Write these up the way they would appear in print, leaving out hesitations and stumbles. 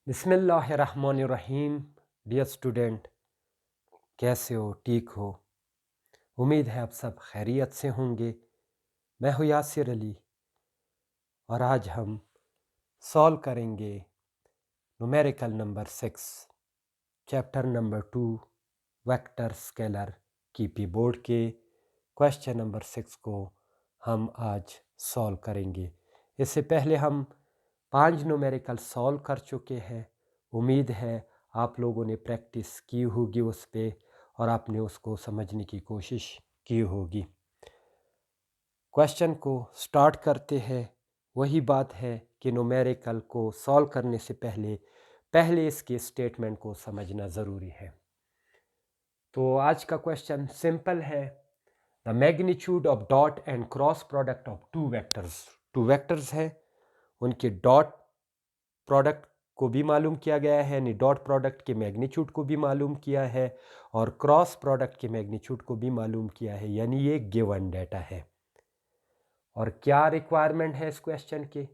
बिस्मिल्लाहिर्रहमानिर्रहीम। Dear student, कैसे हो? ठीक हो? उम्मीद है आप सब खैरियत से होंगे। मैं हूँ यासिर अली और आज हम सॉल्व करेंगे numerical number 6 chapter number 2 vector scalar KP board के क्वेश्चन नंबर 6 को हम आज सॉल्व करेंगे। इससे पहले हम 5 न्यूमेरिकल सॉल्व कर चुके हैं। उम्मीद है आप लोगों ने प्रैक्टिस की होगी उस पे और आपने उसको समझने की कोशिश की होगी। क्वेश्चन को स्टार्ट करते हैं। वही बात है कि न्यूमेरिकल को सॉल्व करने से पहले इसके स्टेटमेंट को समझना ज़रूरी है। तो आज का क्वेश्चन सिंपल है। The magnitude of dot and cross product of two vectors है, उनके डॉट प्रोडक्ट को भी मालूम किया गया है, यानी डॉट प्रोडक्ट के मैग्नीट्यूड को भी मालूम किया है और क्रॉस प्रोडक्ट के मैग्नीट्यूड को भी मालूम किया है, यानी ये गिवन डेटा है। और क्या रिक्वायरमेंट है इस क्वेश्चन के?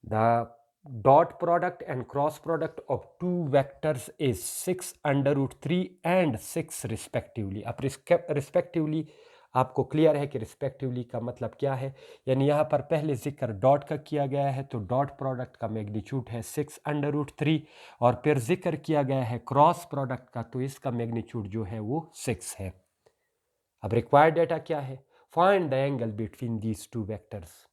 The dot product and cross product of two vectors is 6√3 and 6 respectively. अब रिस्पेक्टिवली आपको क्लियर है कि रिस्पेक्टिवली का मतलब क्या है, यानी यहाँ पर पहले जिक्र डॉट का किया गया है तो डॉट प्रोडक्ट का मैग्नीट्यूड है 6√3 और फिर जिक्र किया गया है क्रॉस प्रोडक्ट का तो इसका मैग्नीट्यूड जो है वो 6 है। अब रिक्वायर्ड डेटा क्या है? Find the angle between these two vectors.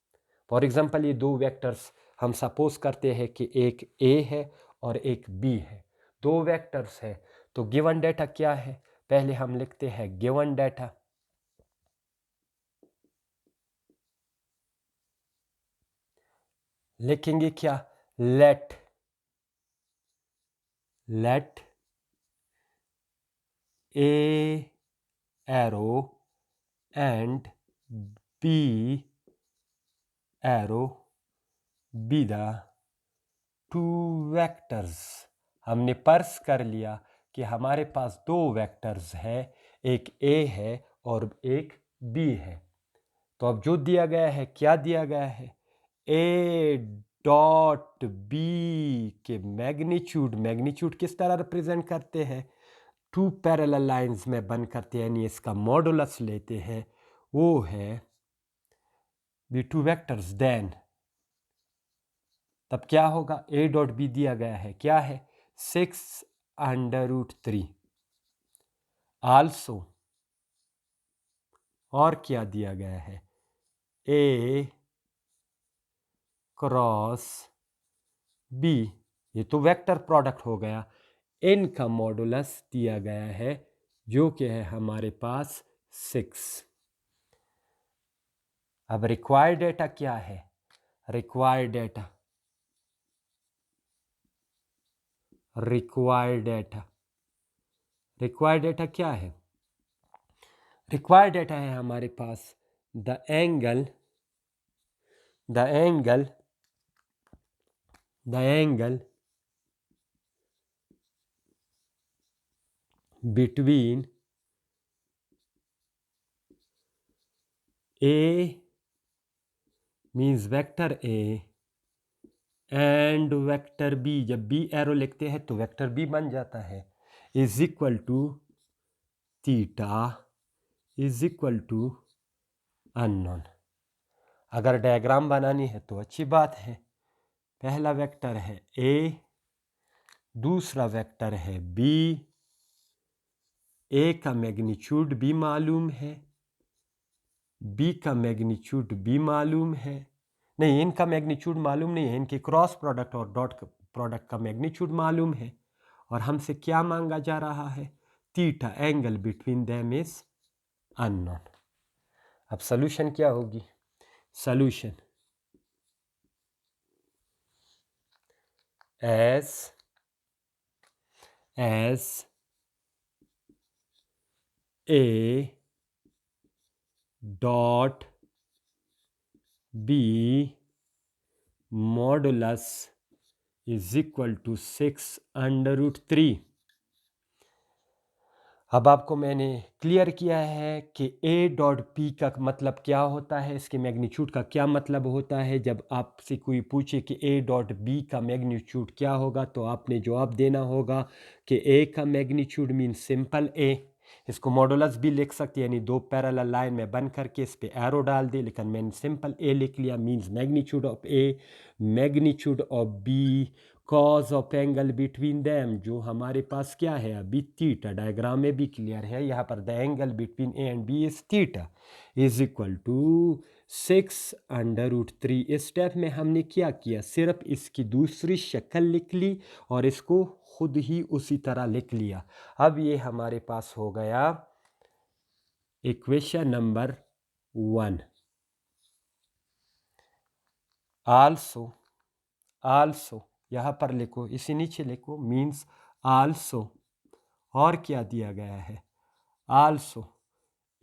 For example ये दो वेक्टर्स हम सपोज करते हैं कि एक ए है और एक बी है, दो वेक्टर्स है। तो गिवन डेटा क्या है? पहले हम लिखते हैं गिवन डेटा। लिखेंगे क्या? Let A arrow and B arrow be the two vectors. हमने पर्स कर लिया कि हमारे पास दो वेक्टर्स है, एक ए है और एक बी है। तो अब जो दिया गया है, क्या दिया गया है? ए डॉट बी के मैग्नीट्यूड किस तरह रिप्रेजेंट करते हैं? टू पैरेलल लाइंस में बन करते हैं, यानी इसका मॉडुलस लेते हैं, वो है बी टू वेक्टर्स। देन तब क्या होगा? ए डॉट बी दिया गया है, क्या है? 6√3 आल्सो। और क्या दिया गया है? ए क्रॉस बी, ये तो वेक्टर प्रोडक्ट हो गया। इनका मॉडुलस दिया गया है जो कि है हमारे पास 6। अब रिक्वायर्ड डेटा क्या है? रिक्वायर्ड डेटा क्या है? रिक्वायर्ड डेटा है हमारे पास the angle between a means vector a and vector b. जब बी एरो लिखते हैं तो वेक्टर बी बन जाता है, is equal to theta is equal to unknown. अगर डायग्राम बनानी है तो अच्छी बात है। पहला वेक्टर है ए, दूसरा वेक्टर है बी। ए का मैग्नीट्यूड भी मालूम है, बी का मैग्नीट्यूड भी मालूम है। नहीं, इनका मैग्नीट्यूड मालूम नहीं है, इनके क्रॉस प्रोडक्ट और डॉट प्रोडक्ट का मैग्नीट्यूड मालूम है। और हमसे क्या मांगा जा रहा है? Theta, angle between them is unknown. अब सॉल्यूशन क्या होगी? Solution as a dot b modulus is equal to 6√3। अब आपको मैंने क्लियर किया है कि ए डॉट बी का मतलब क्या होता है, इसके मैग्नीट्यूड का क्या मतलब होता है। जब आपसे कोई पूछे कि ए डॉट बी का मैग्नीट्यूड क्या होगा तो आपने जवाब देना होगा कि ए का मैग्नीट्यूड मीन सिंपल ए। इसको मॉडुलस भी लिख सकते हैं, यानी दो पैरेलल लाइन में बन करके इस पे एरो डाल दे, लेकिन मैंने सिंपल ए लिख लिया। Means magnitude of A, magnitude of B, cos of angle between them, जो हमारे पास क्या है अभी थीटा, डायग्राम में भी क्लियर है यहाँ पर, the angle between A and B is theta, is equal to 6√3। इस स्टेप में हमने क्या किया, सिर्फ इसकी दूसरी शक्ल लिख ली और इसको खुद ही उसी तरह लिख लिया। अब ये हमारे पास हो गया इक्वेशन नंबर 1। आल्सो यहाँ पर लिखो, इसी नीचे लिखो, मीन्स आल्सो, और क्या दिया गया है, also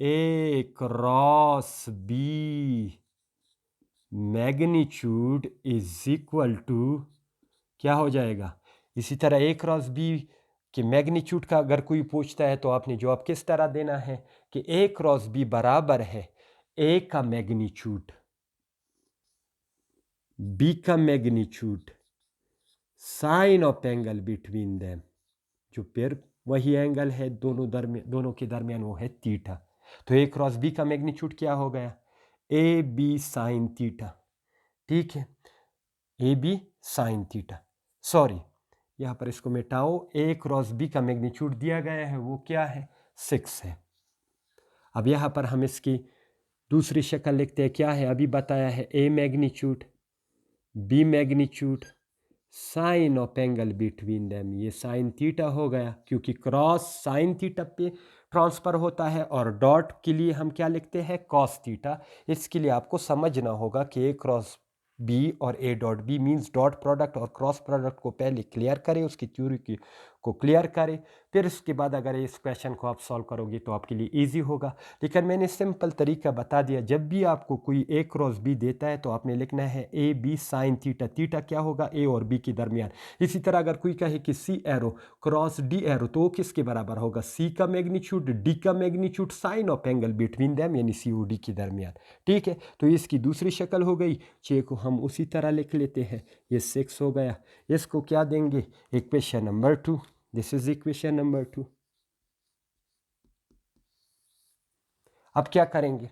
A cross B magnitude is equal to क्या हो जाएगा। इसी तरह ए क्रॉस बी के मैग्नीट्यूड का अगर कोई पूछता है तो आपने जवाब किस तरह देना है कि ए क्रॉस बी बराबर है ए का मैग्नीट्यूड, बी का magnitude, sine of angle between them, जो फिर वही एंगल है दोनों के दरमियान, वो है थीटा। तो ए क्रॉस बी का मैग्नीट्यूड क्या हो गया, ए बी साइन थीटा। ठीक है, A B sine theta, sorry यहाँ पर इसको मिटाओ, ए क्रॉस बी का मैग्नीट्यूड दिया गया है वो क्या है 6 है। अब यहाँ पर हम इसकी दूसरी शक्ल लिखते हैं, क्या है अभी बताया है, a magnitude, b magnitude, sine of angle between them, ये साइन थीटा हो गया क्योंकि क्रॉस साइन थीटा पे ट्रांसफ़र होता है, और डॉट के लिए हम क्या लिखते हैं कॉस थीटा। इसके लिए आपको समझना होगा कि ए क्रॉस बी और A dot B means dot product और क्रॉस प्रोडक्ट को पहले क्लियर करें, उसकी थ्योरी को क्लियर करें, फिर उसके बाद अगर इस क्वेश्चन को आप सॉल्व करोगे तो आपके लिए ईजी होगा। लेकिन मैंने सिंपल तरीका बता दिया, जब भी आपको कोई ए क्रॉस बी देता है तो आपने लिखना है A B sine theta, theta क्या होगा ए और बी के दरमियान। इसी तरह अगर कोई कहे कि C arrow cross D arrow तो वो किसके बराबर होगा, सी का मैग्नीट्यूड, डी का magnitude, sine of angle between them, यानी सी ओ डी के दरमियान। ठीक है, तो इसकी दूसरी शक्ल हो गई, 6 को हम उसी तरह लिख लेते हैं, ये 6 हो गया। इसको क्या देंगे, equation number 2, this is equation number 2। अब क्या करेंगे,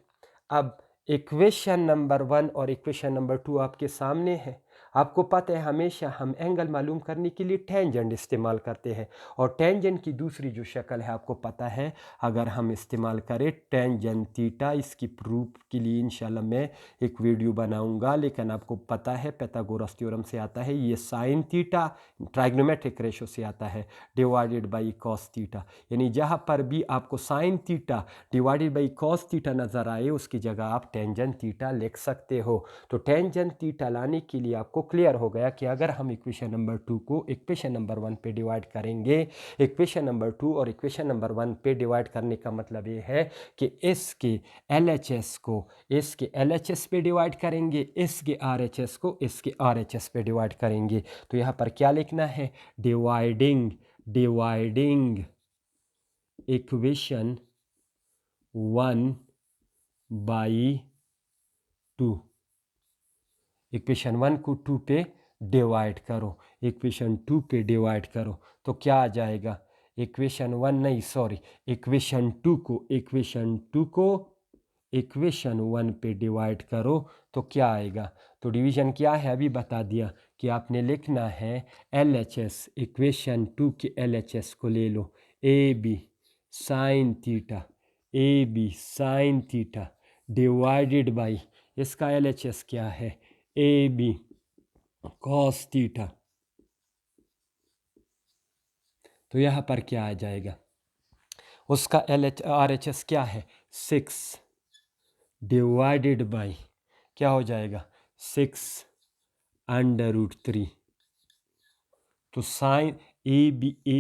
अब इक्वेशन नंबर 1 और इक्वेशन नंबर 2 आपके सामने है। आपको पता है हमेशा हम एंगल मालूम करने के लिए टेंजेंट इस्तेमाल करते हैं, और टेंजेंट की दूसरी जो शक्ल है आपको पता है, अगर हम इस्तेमाल करें टेंजेंट थीटा, इसकी प्रूफ के लिए इंशाल्लाह मैं एक वीडियो बनाऊंगा। लेकिन आपको पता है पाइथागोरस थ्योरम से आता है, ये साइन थीटा ट्राइग्नोमेट्रिक रेशो से आता है डिवाइडेड बाई कॉस थीटा, यानी जहाँ पर भी आपको sign theta divided by cos theta नज़र आए उसकी जगह आप टेंजेंट थीटा लिख सकते हो। तो टेंजेंट थीटा लाने के लिए आपको क्लियर हो गया कि अगर हम इक्वेशन नंबर 2 को इक्वेशन नंबर 1 पे डिवाइड करेंगे, इक्वेशन नंबर 2 और इक्वेशन नंबर 1 पे डिवाइड करने का मतलब ये है कि इसके LHS को इसके LHS पे डिवाइड करेंगे, इसके RHS को इसके RHS पे डिवाइड करेंगे। तो यहाँ पर क्या लिखना है, डिवाइडिंग इक्वेशन 1 बाई 2, इक्वेशन 1 को 2 पे डिवाइड करो, इक्वेशन 2 पे डिवाइड करो तो क्या आ जाएगा, इक्वेशन 1 नहीं सॉरी, इक्वेशन 2 को इक्वेशन 1 पे डिवाइड करो तो क्या आएगा। तो डिवीजन क्या है अभी बता दिया कि आपने लिखना है LHS, इक्वेशन 2 के LHS को ले लो, a B sine theta divided by, इसका LHS क्या है ए बी कॉस थीटा। तो यहाँ पर क्या आ जाएगा, उसका RHS क्या है 6 डिवाइडेड बाई क्या हो जाएगा 6√3। तो साइन ए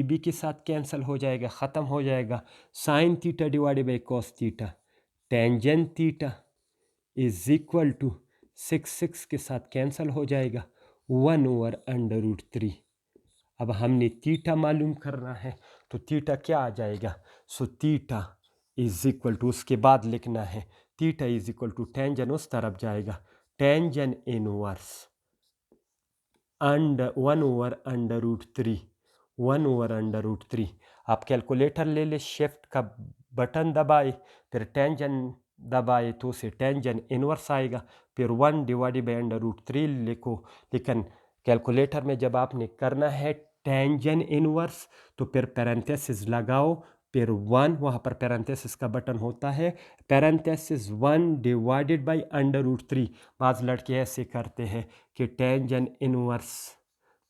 बी के साथ कैंसिल हो जाएगा, ख़त्म हो जाएगा, sine theta divided by cos theta, tangent theta is equal to 6 के साथ कैंसिल हो जाएगा 1/√3। अब हमने थीटा मालूम करना है, तो थीटा क्या आ जाएगा? So theta is equal to, उसके बाद लिखना है theta is equal to tangent उस तरफ जाएगा, टेंजन इनवर्स अंडर 1/√3, 1/√3। आप कैलकुलेटर ले ले, शिफ्ट का बटन दबाए, फिर टेंजन दबाए तो उसे टेंजन इनवर्स आएगा, फिर 1/√3 लिखो। लेकिन कैलकुलेटर में जब आपने करना है टेंजन इनवर्स तो फिर पैरेंथेसिस लगाओ, फिर 1, वहाँ पर पैरेंथेसिस का बटन होता है, पैरेंथेसिस 1/√3। बाज़ लड़के ऐसे करते हैं कि टेंजन इनवर्स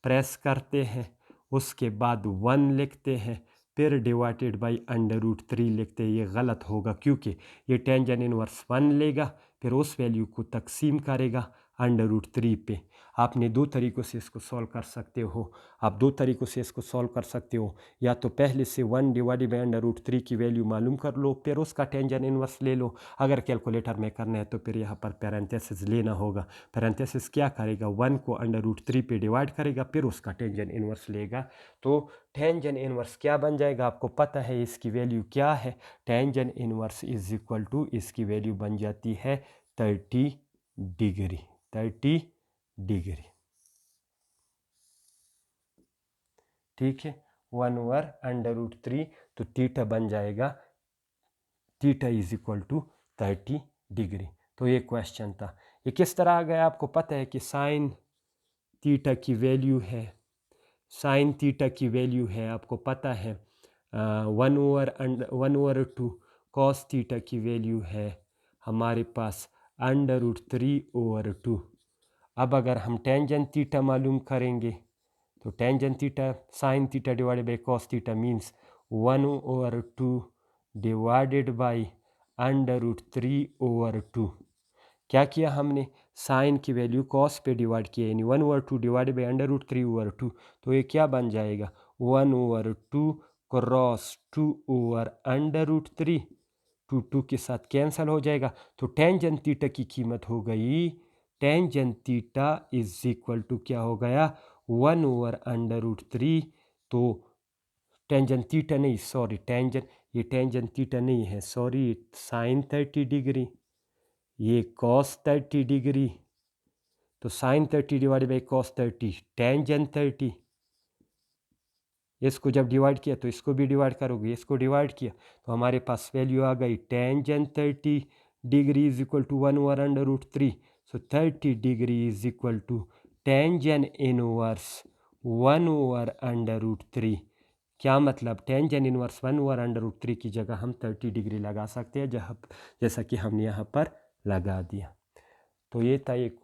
प्रेस करते हैं, उसके बाद 1 लिखते हैं, फिर डिवाइडेड बाई √3 लिखते हैं। ये गलत होगा क्योंकि ये टेंजन इनवर्स 1 लेगा, फिर उस वैल्यू को तकसीम करेगा √3 पे। आपने दो तरीक़ों से इसको सॉल्व कर सकते हो। आप दो तरीक़ों से इसको सॉल्व कर सकते हो, या तो पहले से 1/√3 की वैल्यू मालूम कर लो, फिर उसका टेंजन इनवर्स ले लो। अगर कैलकुलेटर में करना है तो फिर यहाँ पर पैरेंथेसिस लेना होगा। पैरेंथेसिस क्या करेगा? 1 को √3 पे डिवाइड करेगा, फिर उसका टेंजन इनवर्स लेगा। तो टेंजन इनवर्स क्या बन जाएगा? आपको पता है इसकी वैल्यू क्या है? Tangent inverse is equal to, इसकी वैल्यू बन जाती है 30 डिग्री, 30 डिग्री। ठीक है, 1/√3, तो थीटा बन जाएगा, theta is equal to 30 degree. तो ये क्वेश्चन था। ये किस तरह आ गया? आपको पता है कि साइन थीटा की वैल्यू है, साइन थीटा की वैल्यू है, आपको पता है 1/2 कॉस थीटा की वैल्यू है हमारे पास √3/2। अब अगर हम टेंजन थीटा मालूम करेंगे तो tangent theta sine theta divided by cos theta means 1/2 divided by √3/2। क्या किया हमने? साइन की वैल्यू कॉस पे डिवाइड किया, यानी 1/2 डिवाइडेड बाई √3/2। तो ये क्या बन जाएगा? 1/2 क्रॉस 2/√3, 2 के साथ कैंसिल हो जाएगा। तो टेंजन थीटा की कीमत हो गई, tangent theta is equal to क्या हो गया? 1/√3। तो टेंजन थीटा नहीं, सॉरी टेंजन, ये टेंजन थीटा नहीं है, सॉरी, साइन 30 डिग्री, ये कॉस 30 डिग्री। तो sine 30 divided by cos 30, tangent 30। इसको जब डिवाइड किया तो इसको भी डिवाइड करोगे, इसको डिवाइड किया तो हमारे पास वैल्यू आ गई tangent 30 degree is equal to 1/√3। So 30 degree is equal to tangent inverse 1/√3। क्या मतलब? टेंजन इनवर्स 1/√3 की जगह हम 30 डिग्री लगा सकते हैं, जैसा कि हमने यहाँ पर लगा दिया। तो ये था एक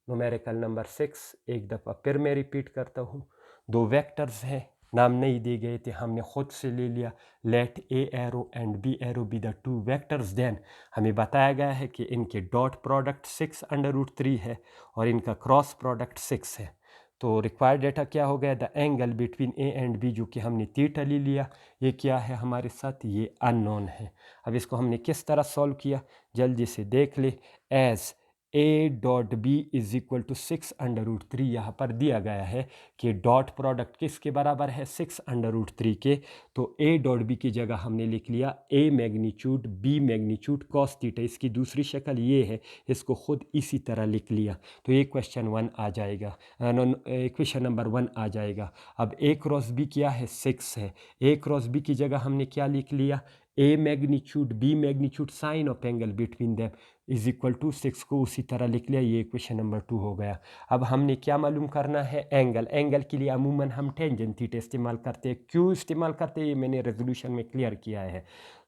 न्यूमेरिकल नंबर 6। एक दफ़ा फिर मैं रिपीट करता हूँ, दो वेक्टर्स हैं, नाम नहीं दिए गए थे, हमने खुद से ले लिया। Let A arrow and B arrow be the two vectors, then हमें बताया गया है कि इनके डॉट प्रोडक्ट 6/√3 है और इनका क्रॉस प्रोडक्ट 6 है। तो रिक्वायर्ड डेटा क्या हो गया? The angle between A and B, जो कि हमने थीटा ले लिया, ये क्या है हमारे साथ? ये अननोन है। अब इसको हमने किस तरह सॉल्व किया, जल्दी से देख ले। As A dot B is equal to 6/√3, यहाँ पर दिया गया है कि डॉट प्रोडक्ट किसके बराबर है? 6/√3 के। तो ए डॉट बी की जगह हमने लिख लिया a magnitude b magnitude cos theta. इसकी दूसरी शक्ल ये है, इसको खुद इसी तरह लिख लिया। तो ये क्वेश्चन 1 आ जाएगा, इक्वेशन नंबर 1 आ जाएगा। अब ए क्रॉस बी क्या है? 6 है। ए क्रॉस बी की जगह हमने क्या लिख लिया? A magnitude b magnitude sine of angle between them is equal to 6 को उसी तरह लिख लिया। ये क्वेश्चन नंबर 2 हो गया। अब हमने क्या मालूम करना है? एंगल। एंगल के लिए अमूमन हम टेंजेंट थीटा इस्तेमाल करते हैं। क्यों इस्तेमाल करते हैं ये मैंने रेजोल्यूशन में क्लियर किया है।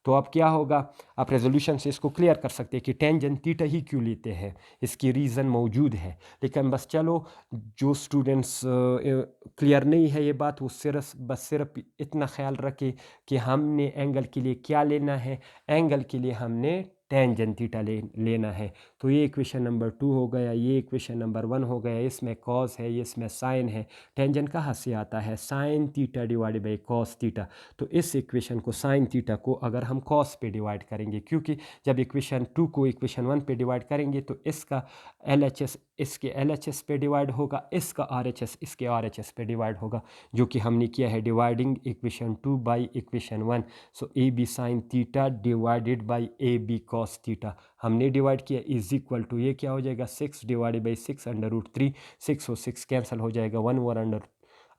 तो अब क्या होगा, आप रेजोल्यूशन से इसको क्लियर कर सकते हैं कि टेंजेंट थीटा ही क्यों लेते हैं, इसकी रीज़न मौजूद है। लेकिन बस चलो, जो स्टूडेंट्स क्लियर नहीं है ये बात, वो सिर्फ इतना ख्याल रखे कि हमने एंगल के लिए क्या लेना है। एंगल के लिए हमने टेंजेंट थीटा लेना है। तो ये इक्वेशन नंबर 2 हो गया, ये इक्वेशन नंबर 1 हो गया। इसमें कॉस है, इसमें साइन है। टेंजेंट कहाँ से आता है? Sign theta divided by cos theta. तो इस इक्वेशन को साइन थीटा को अगर हम कॉस पे डिवाइड करेंगे, क्योंकि जब इक्वेशन 2 को इक्वेशन 1 पे डिवाइड करेंगे तो इसका LHS इसके LHS पे डिवाइड होगा, इसका RHS इसके RHS पे डिवाइड होगा, जो कि हमने किया है dividing equation 2 by equation 1। So A B sine theta divided by A B cos theta हमने डिवाइड किया इज इक्वल टू, ये क्या हो जाएगा? 6 डिवाइडेड बाई 6 √3। 6 और 6 कैंसिल हो जाएगा, 1 ओवर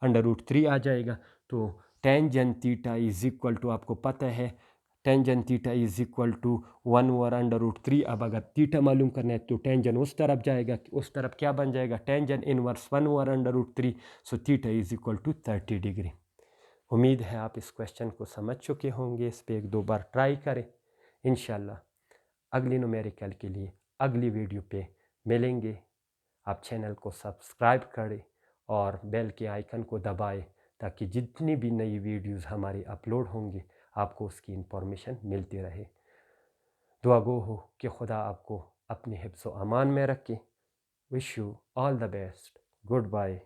√3 आ जाएगा। तो tangent theta is equal to, आपको पता है tangent theta is equal to 1 over √3। अब अगर थीटा मालूम करना है तो टेंजेंट उस तरफ जाएगा, उस तरफ क्या बन जाएगा? Tangent inverse 1 over √3। So theta is equal to 30 degree. उम्मीद है आप इस क्वेश्चन को समझ चुके होंगे। इस पर 1-2 बार ट्राई करें। इंशाल्लाह अगली न्यूमेरिकल के लिए अगली वीडियो पे मिलेंगे। आप चैनल को सब्सक्राइब करें और बेल के आइकन को दबाएं, ताकि जितनी भी नई वीडियोस हमारी अपलोड होंगी आपको उसकी इंफॉर्मेशन मिलती रहे। दुआ गो हो कि खुदा आपको अपने हिफ्ज़ व अमान में रखे। Wish you all the best. Good bye.